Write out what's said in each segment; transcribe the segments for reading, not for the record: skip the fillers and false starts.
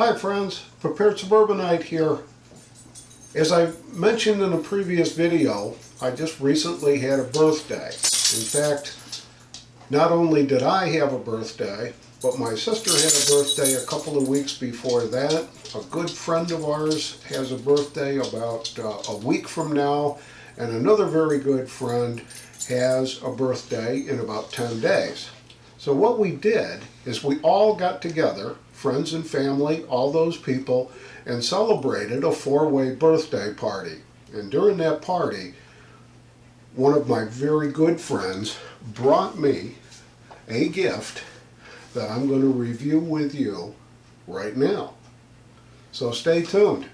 Hi friends, Prepared Suburbanite here. As I mentioned in a previous video, I just recently had a birthday. In fact, not only did I have a birthday, but my sister had a birthday a couple of weeks before that. A good friend of ours has a birthday about a week from now, and another very good friend has a birthday in about 10 days. So what we did is we all got together, friends and family, all those people, and celebrated a four-way birthday party. And during that party, one of my very good friends brought me a gift that I'm going to review with you right now. So stay tuned.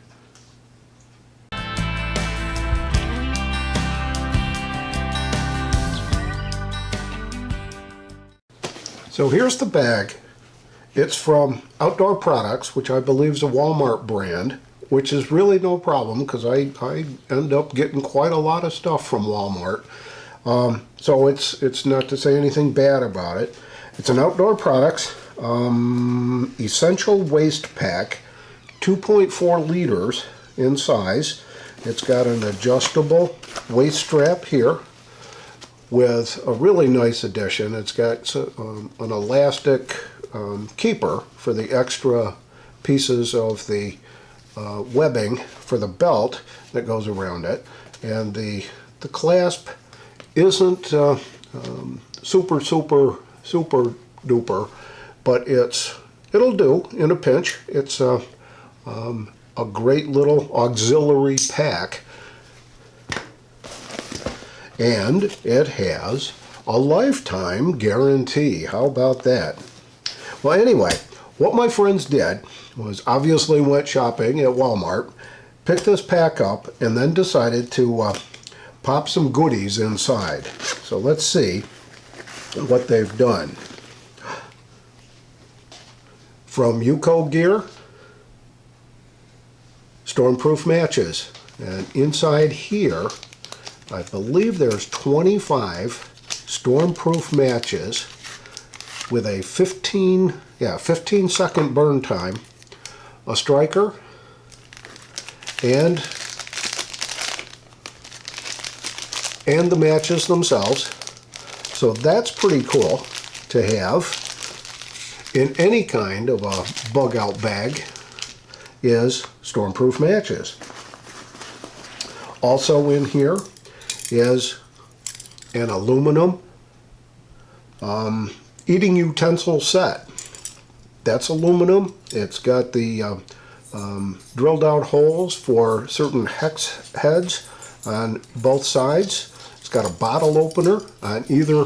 So here's the bag. It's from Outdoor Products, which I believe is a Walmart brand, which is really no problem because I end up getting quite a lot of stuff from Walmart. So it's not to say anything bad about it. It's an Outdoor Products Essential Waste Pack, 2.4 liters in size. It's got an adjustable waist strap here with a really nice addition. It's got an elastic keeper for the extra pieces of the webbing for the belt that goes around it, and the clasp isn't super duper, but it'll do in a pinch. It's a great little auxiliary pack, and it has a lifetime guarantee. How about that? Well, anyway, what my friends did was obviously went shopping at Walmart, picked this pack up, and then decided to pop some goodies inside. So let's see what they've done. From Yuko Gear, Stormproof matches. And inside here, I believe there's 25 Stormproof matches with a 15-second burn time, a striker, and the matches themselves. So that's pretty cool to have in any kind of a bug out bag, is Stormproof matches. Also in here is an aluminum eating utensil set. That's aluminum. It's got the drilled out holes for certain hex heads on both sides. It's got a bottle opener on either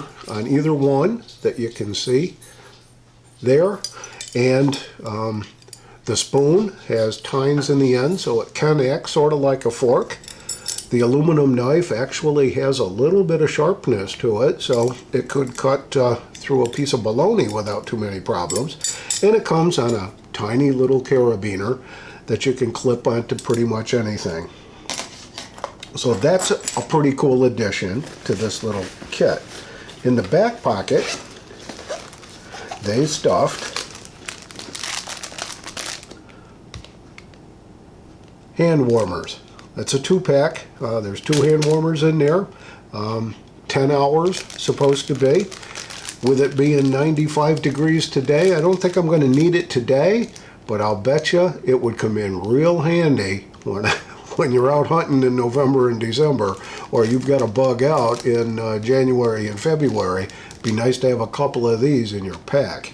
one that you can see there, and the spoon has tines in the end, so it can act sort of like a fork. The aluminum knife actually has a little bit of sharpness to it, so it could cut through a piece of bologna without too many problems. And it comes on a tiny little carabiner that you can clip onto pretty much anything. So that's a pretty cool addition to this little kit. In the back pocket, they stuffed hand warmers. That's a 2-pack. There's 2 hand warmers in there. 10 hours supposed to be. With it being 95 degrees today, I don't think I'm going to need it today, but I'll bet you it would come in real handy when you're out hunting in November and December, or you've got a bug out in January and February. It'd be nice to have a couple of these in your pack.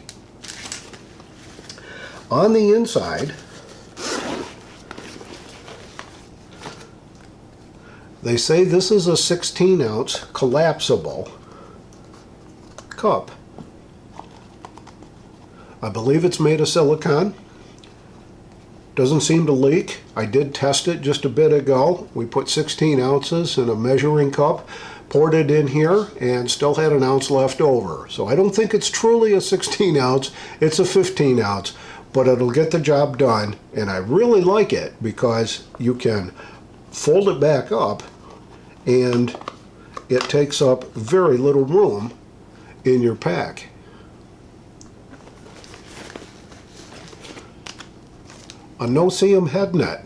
On the inside, they say this is a 16-ounce collapsible cup. I believe it's made of silicone. Doesn't seem to leak. I did test it just a bit ago. We put 16 ounces in a measuring cup, poured it in here, and still had an ounce left over. So I don't think it's truly a 16 ounce, it's a 15 ounce, but it'll get the job done. And I really like it because you can fold it back up and it takes up very little room in your pack. a no-seam head net.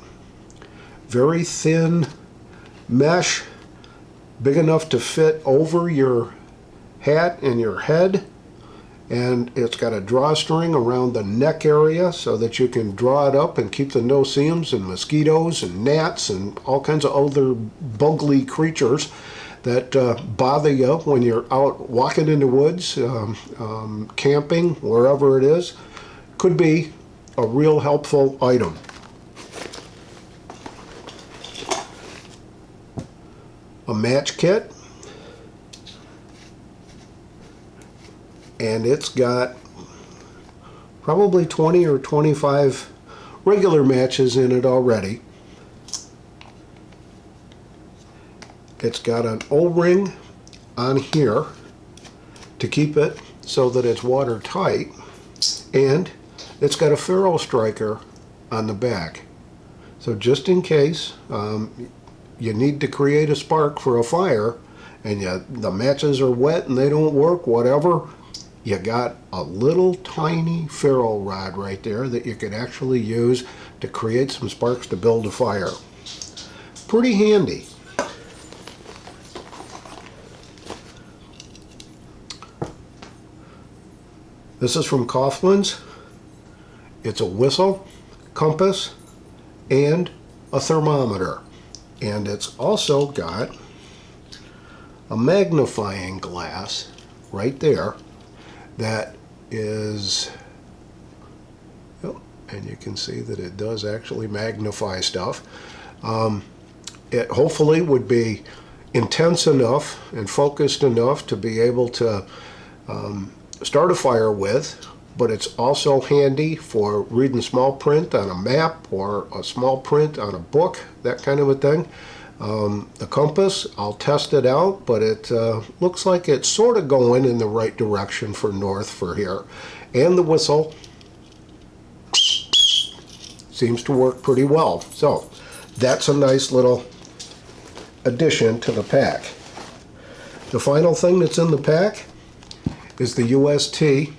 Very thin mesh, big enough to fit over your hat and your head. And it's got a drawstring around the neck area so that you can draw it up and keep the no-seams and mosquitoes and gnats and all kinds of other bugly creatures that bother you when you're out walking in the woods, camping, wherever it is. Could be a real helpful item. A match kit. And it's got probably 20 or 25 regular matches in it already. It's got an O-ring on here to keep it so that it's watertight, and it's got a ferrule striker on the back. So just in case you need to create a spark for a fire and the matches are wet and they don't work, whatever, you got a little tiny ferrule rod right there that you could actually use to create some sparks to build a fire. Pretty handy. This is from Coughlin's. It's a whistle, compass, and a thermometer. And it's also got a magnifying glass right there that is, and you can see that it does actually magnify stuff. It hopefully would be intense enough and focused enough to be able to start a fire with, but it's also handy for reading small print on a map or a small print on a book, that kind of a thing. The compass, I'll test it out, but it looks like it's sort of going in the right direction for north for here. And the whistle seems to work pretty well. So that's a nice little addition to the pack. The final thing that's in the pack is the UST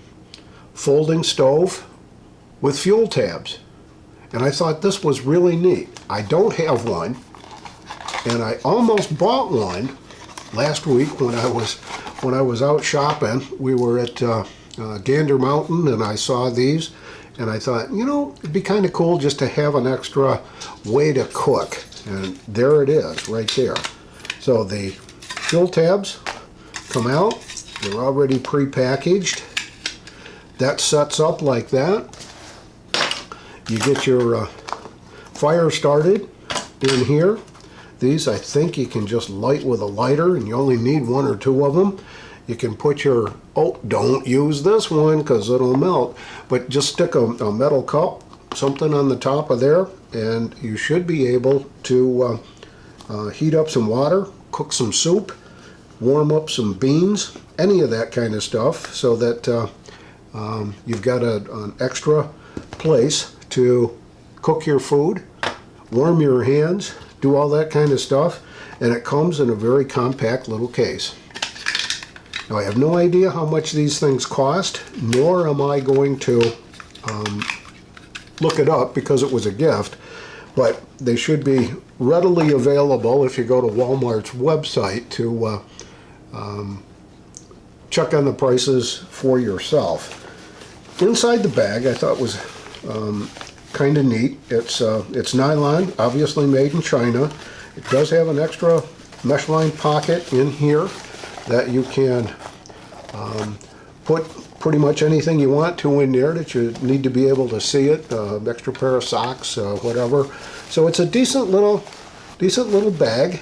folding stove with fuel tabs. And I thought this was really neat. I don't have one, and I almost bought one last week when I was out shopping. We were at Gander Mountain, and I saw these, and I thought, you know, it'd be kind of cool just to have an extra way to cook. And there it is, right there. So the fuel tabs come out. They're already pre-packaged. That sets up like that. You get your fire started in here. These, I think you can just light with a lighter, and you only need one or two of them. You can put your, oh, don't use this one because it'll melt, but just stick a metal cup, something on the top of there, and you should be able to heat up some water, cook some soup, warm up some beans, any of that kind of stuff, so that you've got an extra place to cook your food, warm your hands, do all that kind of stuff, and it comes in a very compact little case. Now, I have no idea how much these things cost, nor am I going to look it up because it was a gift, but they should be readily available if you go to Walmart's website to check on the prices for yourself. Inside the bag, I thought was kind of neat. It's nylon, obviously made in China. It does have an extra mesh line pocket in here that you can put pretty much anything you want to in there that you need to be able to see it. Extra pair of socks, whatever. So it's a decent little bag.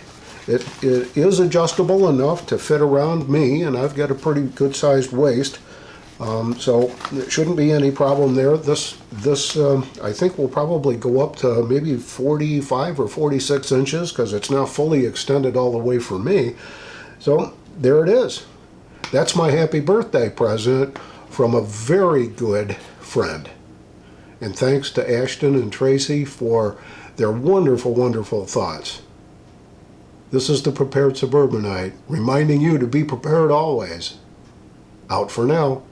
It is adjustable enough to fit around me, and I've got a pretty good sized waist. So there shouldn't be any problem there. This I think will probably go up to maybe 45 or 46 inches because it's now fully extended all the way for me. So there it is. That's my happy birthday present from a very good friend. And thanks to Ashton and Tracy for their wonderful, wonderful thoughts. This is the Prepared Suburbanite, reminding you to be prepared always. Out for now.